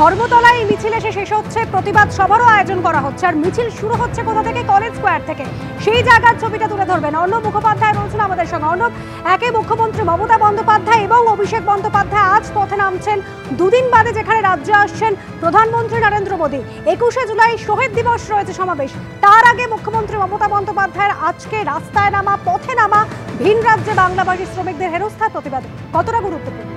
ধর্মতলায় এই মিছিল এসে শেষ হচ্ছে, প্রতিবাদ সভারও আয়োজন করা হচ্ছে। আর মিছিল শুরু হচ্ছে কোথা থেকে? কলেজ স্কোয়ার থেকে। সেই জায়গার ছবিটা তুলে ধরবেন অর্ণব মুখোপাধ্যায় রয়েছেন আমাদের সঙ্গে। অর্ণব, একে মুখ্যমন্ত্রী মমতা বন্দ্যোপাধ্যায় এবং অভিষেক বন্দ্যোপাধ্যায় আজ পথে নামছেন দুদিন বাদে, যেখানে রাজ্যে আসছেন প্রধানমন্ত্রী নরেন্দ্র মোদী। 21শে জুলাই শহীদ দিবস রয়েছে সমাবেশ। তার আগে মুখ্যমন্ত্রী মমতা বন্দ্যোপাধ্যায়ের আজকে রাস্তায় নামা, পথে নামা ভিন রাজ্যে বাংলাভাষী শ্রমিকদের হেনস্থার প্রতিবাদে কতটা গুরুত্বপূর্ণ?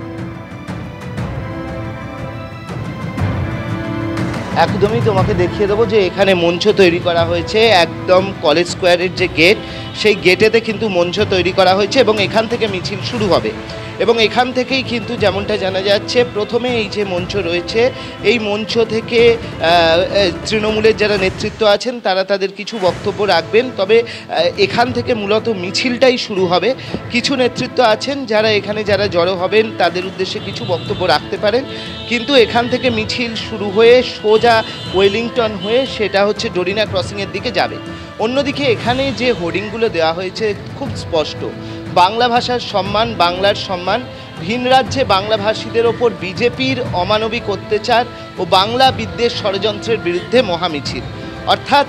একদমই তোমাকে দেখিয়ে দেবো যে এখানে মঞ্চ তৈরি করা হয়েছে, একদম কলেজ স্কোয়ারের যে গেট, সেই গেটেতে কিন্তু মঞ্চ তৈরি করা হয়েছে এবং এখান থেকে মিছিল শুরু হবে। এবং এখান থেকেই কিন্তু যেমনটা জানা যাচ্ছে, প্রথমে এই যে মঞ্চ রয়েছে, এই মঞ্চ থেকে তৃণমূলের যারা নেতৃত্ব আছেন তারা তাদের কিছু বক্তব্য রাখবেন। তবে এখান থেকে মূলত মিছিলটাই শুরু হবে। কিছু নেতৃত্ব আছেন যারা এখানে যারা জড়ো হবেন তাদের উদ্দেশ্যে কিছু বক্তব্য রাখতে পারেন, কিন্তু এখান থেকে মিছিল শুরু হয়ে সোজা ওয়েলিংটন হয়ে সেটা হচ্ছে ডোরিনা ক্রসিংয়ের দিকে যাবে। অন্যদিকে এখানে যে হোর্ডিংগুলো দেওয়া হয়েছে খুব স্পষ্ট, বাংলা ভাষার সম্মান, বাংলার সম্মান, ভিন রাজ্যে বাংলাভাষীদের ওপর বিজেপির অমানবিক অত্যাচার ও বাংলা বিদ্বেষ ষড়যন্ত্রের বিরুদ্ধে মহামিছিল। অর্থাৎ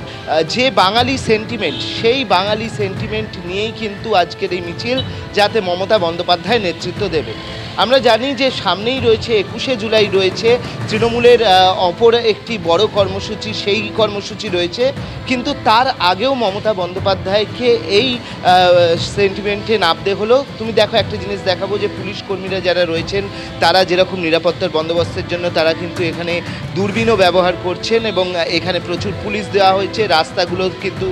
যে বাঙালি সেন্টিমেন্ট, সেই বাঙালি সেন্টিমেন্ট নিয়েই কিন্তু আজকের এই মিছিল, যাতে মমতা বন্দ্যোপাধ্যায় নেতৃত্ব দেবে। আমরা জানি যে সামনেই রয়েছে 21শে জুলাই, রয়েছে তৃণমূলের অপর একটি বড় কর্মসূচি, সেই কর্মসূচি রয়েছে। কিন্তু তার আগেও মমতা বন্দ্যোপাধ্যায়কে এই সেন্টিমেন্টে নামতে হলো। তুমি দেখো, একটা জিনিস দেখাবো যে পুলিশ কর্মীরা যারা রয়েছেন তারা যেরকম নিরাপত্তার বন্দোবস্তের জন্য তারা কিন্তু এখানে দূরবীনও ব্যবহার করছেন এবং এখানে প্রচুর পুলিশ দেওয়া হয়েছে, রাস্তাগুলো কিন্তু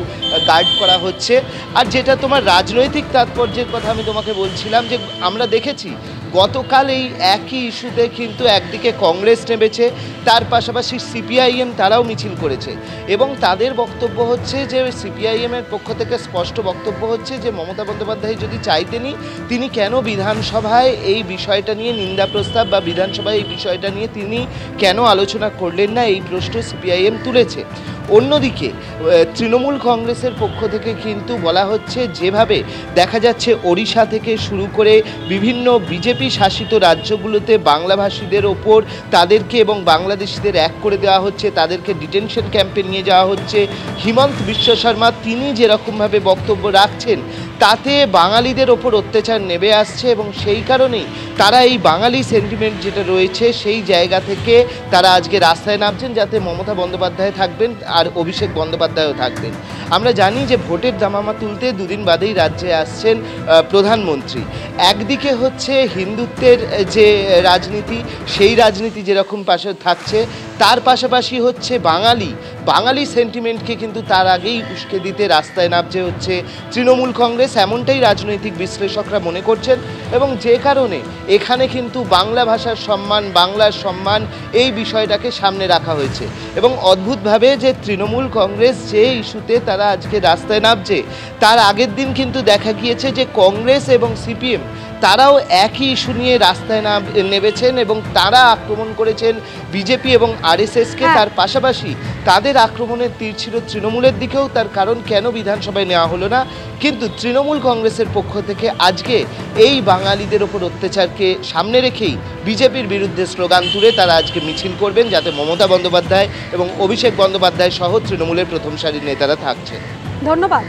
গার্ড করা হচ্ছে। আর যেটা তোমার রাজনৈতিক তাৎপর্যের কথা আমি তোমাকে বলছিলাম, যে আমরা দেখেছি গতকাল এই একই ইস্যুতে কিন্তু একদিকে কংগ্রেস নেমেছে, তার পাশাপাশি সিপিআইএম তারাও মিছিল করেছে এবং তাদের বক্তব্য হচ্ছে যে সিপিআইএমের পক্ষ থেকে স্পষ্ট বক্তব্য হচ্ছে যে মমতা বন্দ্যোপাধ্যায় যদি চাইতেনই, তিনি কেন বিধানসভায় এই বিষয়টা নিয়ে নিন্দা প্রস্তাব বা বিধানসভায় এই বিষয়টা নিয়ে তিনি কেন আলোচনা করলেন না, এই প্রশ্ন সিপিআইএম তুলেছে। অন্যদিকে তৃণমূল কংগ্রেসের পক্ষ থেকে কিন্তু বলা হচ্ছে, যেভাবে দেখা যাচ্ছে ওড়িশা থেকে শুরু করে বিভিন্ন বিজেপি শাসিত রাজ্যগুলোতে বাংলাভাষীদের ওপর তাদেরকে এবং বাংলাদেশিদের এক করে দেওয়া হচ্ছে, তাদেরকে ডিটেনশন ক্যাম্পে নিয়ে যাওয়া হচ্ছে। হিমন্ত বিশ্ব শর্মা তিনি যেরকমভাবে বক্তব্য রাখছেন, তাতে বাঙালিদের ওপর অত্যাচার নেমে আসছে এবং সেই কারণেই তারা এই বাঙালি সেন্টিমেন্ট যেটা রয়েছে সেই জায়গা থেকে তারা আজকে রাস্তায় নামছেন, যাতে মমতা বন্দ্যোপাধ্যায় থাকবেন আর অভিষেক বন্দ্যোপাধ্যায়ও থাকবেন। আমরা জানি যে ভোটের দামামা তুলতে দুদিন বাদেই রাজ্যে আসছেন প্রধানমন্ত্রী। একদিকে হচ্ছে হিন্দুত্বের যে রাজনীতি, সেই রাজনীতি যেরকম পাশে থাকছে, তার পাশাপাশি হচ্ছে বাঙালি সেন্টিমেন্টকে কিন্তু তার আগেই উস্কে দিতে রাস্তায় নামছে হচ্ছে তৃণমূল কংগ্রেস, এমনটাই রাজনৈতিক বিশ্লেষকরা মনে করছেন। এবং যে কারণে এখানে কিন্তু বাংলা ভাষার সম্মান, বাংলার সম্মান, এই বিষয়টাকে সামনে রাখা হয়েছে। এবং অদ্ভুতভাবে যে তৃণমূল কংগ্রেস যে ইস্যুতে তারা আজকে রাস্তায় নামছে, তার আগের দিন কিন্তু দেখা গিয়েছে যে কংগ্রেস এবং সিপিএম তারাও একই ইস্যু নিয়ে রাস্তায় নেমেছেন এবং তারা আক্রমণ করেছেন বিজেপি এবং আরএসএসকে। তার পাশাপাশি তাদের আক্রমণের তীর ছিল তৃণমূলের দিকেও, তার কারণ কেন বিধানসভায় নেওয়া হলো না। কিন্তু তৃণমূল কংগ্রেসের পক্ষ থেকে আজকে এই বাঙালিদের ওপর অত্যাচারকে সামনে রেখেই বিজেপির বিরুদ্ধে স্লোগান তুলে তারা আজকে মিছিল করবেন, যাতে মমতা বন্দ্যোপাধ্যায় এবং অভিষেক বন্দ্যোপাধ্যায় সহ তৃণমূলের প্রথম সারির নেতারা থাকছে। ধন্যবাদ।